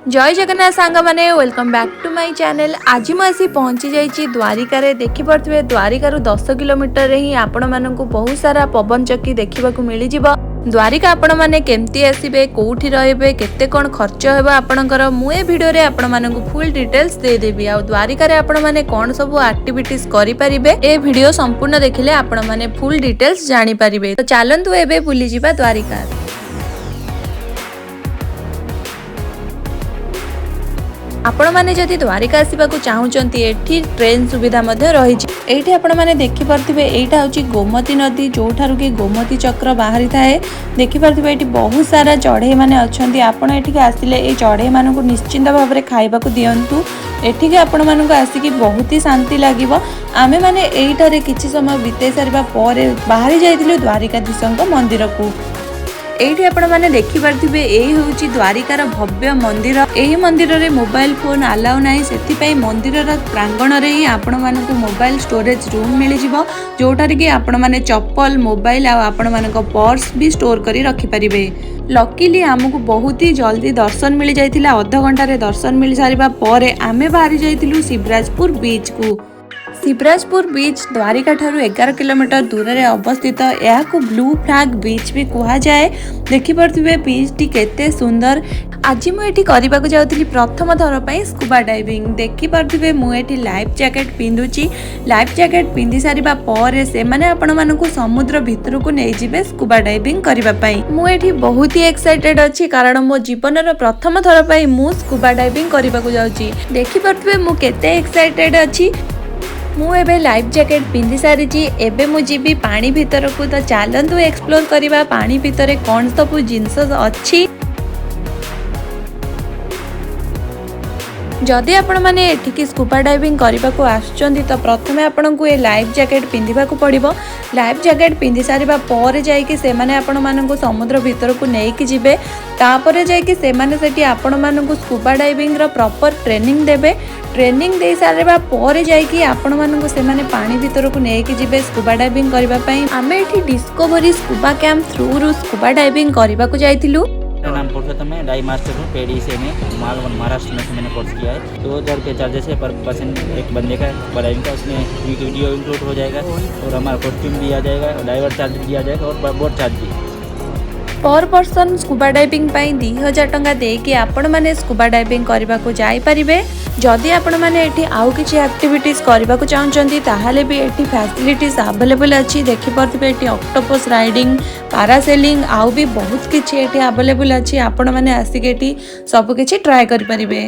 जय जगन्नाथ सांग माने welcome back to my channel. आज मुझे पहुंची जाइए द्वारिका रे। देखि पड़े द्वारिका 10 किलोमीटर ही आपण मानक बहुत सारा पवन चक्की देखा मिल जाव। द्वारिका आपण मैंने केमती आसबे कौटी रे केते कौन खर्च होगा आपणकर मुझे भिडियो रे आपण मानक फुल डिटेल्स देदेवी। आ द्वारिका रे आपण माने कौन सब एक्टिविटीज करि परिबे ए वीडियो संपूर्ण देखिले आपण माने फुल डिटेल्स जानि परिबे। तो चलंतु एबे बुली जिबा द्वारिका। आपण माने जदि द्वारिका आसवाक चाहूँगी एठी ट्रेन सुविधा रही। ये आपण मैंने देखिपे यहाँ हूँ गोमती नदी जोठार कि गोमती चक्र बाहरी थाए। देखिपे ये बहुत सारा चढ़ई मैंने अच्छा। आपण ये आसिले ये चढ़ई मानक निश्चिंत भाव में खाइबा दिंतु। एठिके आपण मानक आसिकी बहुत ही शांति लगे। आमे माने एठारे किछि समय बिताई सारिबा परे बाहरी जाइथिलु द्वारिकाधीश मंदिर को। एठी आपण माने देखि पारथिबे एही होउची द्वारिकार भव्य मंदिर। एही मंदिर रे मोबाइल फोन अलाउ नाही, सेति पई मंदिरर प्रांगण रे ही आपण मानकु मोबाइल स्टोरेज रूम मिल जिवो, जोठार कि आपण माने चप्पल मोबाइल आ आपण मानक पर्स भी स्टोर करी रखि परिबे। लकीली आमको बहुत ही जल्दी दर्शन मिल जाइथिला। आधा घंटा रे दर्शन मिल सारिबा परे आमे बाहरी जाइथिलु शिवराजपुर बीच को। शिवराजपुर बीच द्वारिका ठारू 11 किलोमीटर दूर में अवस्थित। यह को ब्लू फ्लैग बीच भी कहा जाए। देखिपे बीच टी केते सुंदर। आज मुझे करने को जाऊँगी प्रथम थर पर स्कूबा डाइविंग। देखिपे मुझे लाइफ जैकेट पिंधुची। लाइफ जैकेट पिंधि सारिबा पर से माने आपण मानकु समुद्र भितर को नहीं जिबे स्कूबा डाइविंग करबा पई। मुझे बहुत ही एक्साइटेड अच्छी कारण मो जीवन प्रथम थर पर मु स्कूबा डाइविंग करने को जाऊँगी। देखिपे मु केते एक्साइटेड अच्छी। मु एबे लाइफ जैकेट पिंधि सारी। एबे मु जीबी पानी भीतर को। तो चलतु एक्सप्लोर करबा पानी भीतर कौन सब जिनस अच्छी। जदि आपण माने एठिकी स्कूबा डाइविंग करने को आसुचंदी तो प्रथमे आपण को ये लाइफ जैकेट पिंधिबा को पड़िबो। लाइफ जैकेट पिंधि सारिबा पर जाइकी से माने आपण मानकु समुद्र भीतर को नेइकी जिबे। तापरे जाइकी से माने सेठी आपण मानकु स्कूबा डाइविंग रो प्रॉपर ट्रेनिंग देबे। ट्रेनिंग दे सारिबा पर जाइकी आपण मानकु से माने पानी भीतर को नेइकी जिबे स्कूबा डाइविंग करबा पई। आमे एठी डिस्कवरी स्कूबा कैंप थ्रू रु स्कूबा डाइविंग करबा को जाइथिलु। मेरा नाम पुरुषोत्तम है। डाई मास्टर हूँ पेड़ी से में महाराष्ट्र में से मैंने कोर्स किया है। 2000 रुपये चार्जेस है पर पर्सन एक बंदे का बढ़ाएंगे का। उसमें वीडियो इंक्लूड हो जाएगा और हमारा कॉस्ट्यूम दिया जाएगा और ड्राइवर चार्ज दिया जाएगा और बोट चार्ज भी। पर पर्सन स्कूबा डाइविंग 2000 टंका देके आपण माने स्कूबा डाइविंग करबा को जाई परिबे। जदि आपण माने एठी आउ किछि एक्टिविटीज करबा को चाहउचंती ताहाले भी एठी फैसिलिटीज अवेलेबल अछि। देखि परथिबे एठी ऑक्टोपस राइडिंग पैरासेलिंग आउ भी बहुत किछि एठी अवेलेबल अछि। आपण माने आसी के एठी सब किछि ट्राई करि परिबे।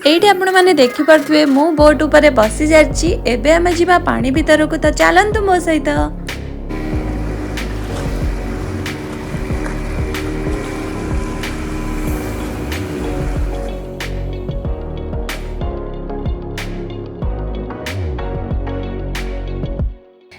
एठी आपण माने देखि परथिबे मु बोट ऊपर बसी जाछि। एबे हम जिबा पानी भीतर को। तो चलंतु मो सहित।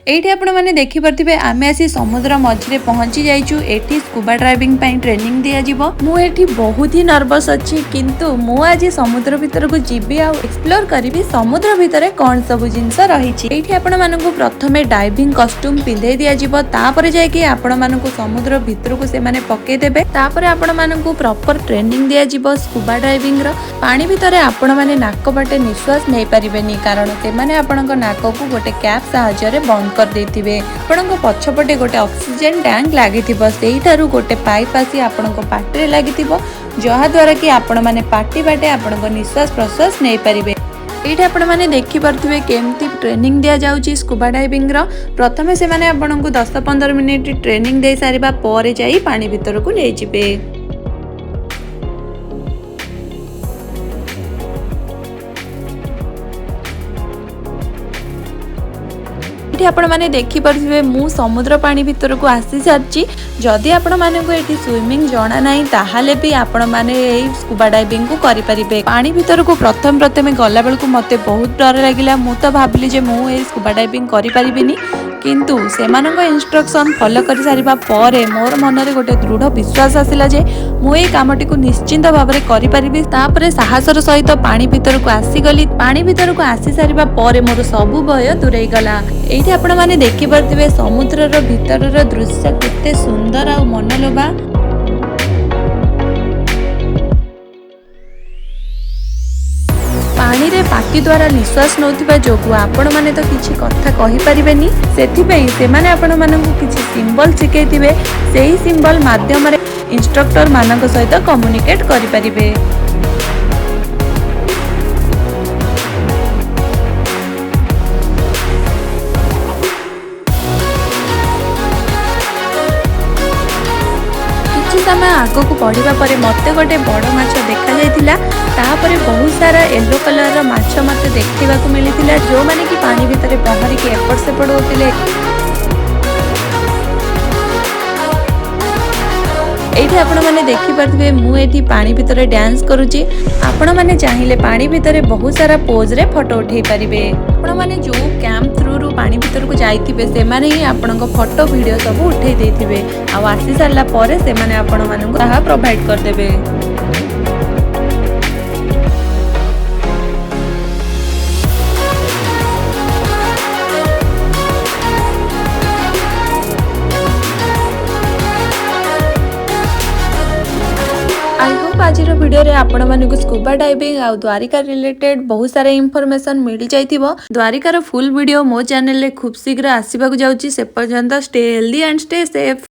एठी आपण माने देखि परथिबे आमे आसी समुद्र मझिरे पहुंची जाइछु। एठी स्कूबा ड्राइविंग पई ट्रेनिंग दिया जिवो। मु एठी बहुत ही नर्वस अछि किंतु मु आज समुद्र भीतर को जिबी आ एक्सप्लोर करिवि समुद्र भीतर कोन सब जिंस रहिछि। एठी आपण मानकु प्रथमे डाइविंग कॉस्ट्यूम पिंधे दिया जिवो। तापर जाय कि आपण मानकु समुद्र भीतर को से माने पके देबे। तापर आपण मानकु प्रॉपर ट्रेनिंग दिया जिवो स्कूबा डाइविंग रो। पानी भीतर आपण माने नाक बाटे निश्वास नै परिबेनी कारण से माने आपणक नाक को गोटे कैप सहायता रे बंद कर देथिबे। आपणक पछपटे गोटे ऑक्सीजन टैंक लागिथिबो। सेही थारु गोटे पाइप आसी आपणक पाटी रे लागिथिबो, जहा द्वारा कि आपण माने पाटी बाटे आपणक निश्वास प्रश्वास नै परिबे। एठी आपण माने देखि परथिबे केमती ट्रेनिंग दिया जाउची स्कूबा डाइविंग रो। प्रथमे से माने आपणक 10-15 मिनिट ट्रेनिंग दे सारिबा परे जाई पानी भीतर को ले जिबे। आपण माने देखि परथिबे मु समुद्र पानी भीतर को आसी सारची। जदि आपण माने को एठी स्विमिंग जणा नाही ताहाले भी आपण माने एई स्कूबा डाइविंग को करि परिबे। पानी भीतर को प्रथमे गला बेल को मते बहुत डर लागिला। मु तो भाबली जे मु एई स्कूबा डाइविंग करि परिबिनी किंतु सेमानक इंस्ट्रक्शन फॉलो कर सारिबा परे मोर मन रे गोटे दृढ़ विश्वास आसिला जे मु एई कामटी को निश्चिंत भाव में करि परिबि। तापरे साहसर सहित पानी भीतर को आसी गली। पानी भीतर को आसी सारिबा परे मोर सबु भय दूरेई गला। एठी आपण माने देखि परथिबे समुद्रर भीतरर दृश्य केते सुंदर आ मनलोभा। ଛାତି ଦ୍ୱାରା ନିଶ୍ୱାସ ନେଉଥିବା ଯୋଗୁଁ ଆପଣମାନେ ତ କିଛି କଥା କହିପାରିବେନି। ସେଥିପାଇଁ ସେମାନେ ଆପଣମାନଙ୍କୁ କିଛି ସିମ୍ବଲ ଶିଖେଇଥିବେ, ସେହି ସିମ୍ବଲ ମାଧ୍ୟମରେ ଇନଷ୍ଟ୍ରକ୍ଟର ମାନଙ୍କ ସହିତ କମ୍ୟୁନିକେଟ୍ କରିପାରିବେ। କିଛି ସମୟ ଆଗକୁ ବଢ଼ିବା ପରେ ମୋତେ ଗୋଟେ ବଡ଼ ମାଛ ଦେଖାଯାଇଥିଲା। ତାପରେ ବହୁତ ସାରା ୟେଲୋ କଲରର ମାଛ ମୋତେ ଦେଖିବାକୁ ମିଳିଥିଲା, ଯେଉଁମାନେ କି ପାଣି ଭିତରେ ପହଁରିକି ଏପଟ ସେପଟ ହେଉଥିଲେ। ଏଇଠି ଆପଣମାନେ ଦେଖିପାରୁଥିବେ ମୁଁ ଏଠି ପାଣି ଭିତରେ ଡ୍ୟାନ୍ସ କରୁଛି। ଆପଣମାନେ ଚାହିଁଲେ ପାଣି ଭିତରେ ବହୁତ ସାରା ପୋଜରେ ଫଟୋ ଉଠେଇ ପାରିବେ। ଆପଣମାନେ ଯେଉଁ କ୍ୟାମ୍ପ ଥ୍ରୁରୁ ପାଣି ଭିତରକୁ ଯାଇଥିବେ ସେମାନେ ହିଁ ଆପଣଙ୍କ ଫଟୋ ଭିଡ଼ିଓ ସବୁ ଉଠେଇ ଦେଇଥିବେ, ଆଉ ଆସି ସାରିଲା ପରେ ସେମାନେ ଆପଣମାନଙ୍କୁ ତାହା ପ୍ରୋଭାଇଡ଼ କରିଦେବେ। आई होप आजिर वीडियो आपण मानक स्कूबा डाइविंग आउ द्वारिका रिलेटेड बहुत सारा इनफॉरमेशन मिल जाइथिबो। द्वारिकार फुल वीडियो मो चैनल रे खूब शीघ्र आसीबाकू जाउची। से पर्यंत stay healthy and stay safe.